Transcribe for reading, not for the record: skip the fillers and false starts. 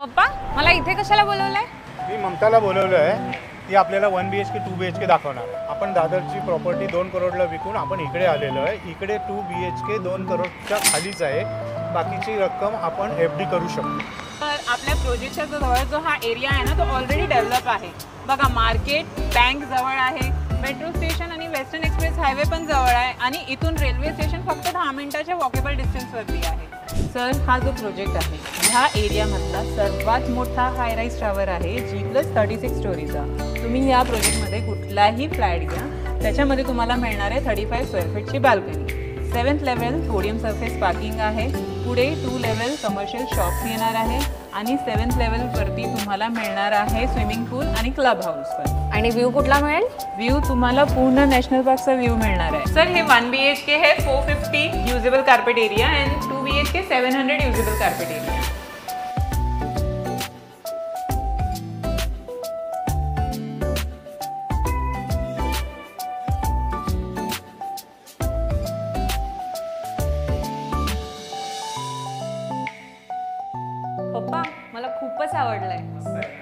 पप्पा मला इथे कशाला बोलवलंय? मी ममताला बोलवलं आहे. ती आपल्याला 1 BHK 2 BHK दाखवणार आहे. आपण दादरची प्रॉपर्टी 2 करोडला विकून आपण इकडे आलेलो आहे. इकडे 2 BHK 2 करोडच्या खालीच आहे. बाकीची रक्कम आपण FD करू शकतो. तर आपल्या प्रोजेक्टच्या जवळ जो हा एरिया आहे ना तो ऑलरेडी डेव्हलप आहे. बघा मार्केट, बँक जवळ आहे, मेट्रो स्टेशन आणि वेस्टर्न एक्सप्रेस हायवे पण जवळ आहे आणि इथून रेल्वे स्टेशन फक्त 10 मिनिटाच्या वॉकेबल डिस्टन्सवरती आहे. सर हा जो प्रोजेक्ट आहे ह्या एरियामधला सर्वात मोठा हाय राईज टावर आहे G+36 स्टोरीचा. तुम्ही या प्रोजेक्टमध्ये कुठलाही फ्लॅट घ्या त्याच्यामध्ये तुम्हाला मिळणार आहे 35 स्क्वेअर फीटची balcony. 7th level podium surface parking आहे. पुढे 2 लेवल कमर्शियल शॉप्स येणार आहे आणि 7th लेवलवरती तुम्हाला मिळणार आहे स्विमिंग पूल आणि क्लब हाऊस पण. आणि व्ह्यू कुठला मिळेल? व्ह्यू तुम्हाला पूर्ण नॅशनल पार्कचा व्ह्यू मिळणार आहे. सर हे 1 BHK है 450 usable carpet area and 2 BHK 700 usable carpet area. पप्पा मला खूपच आवडलंय.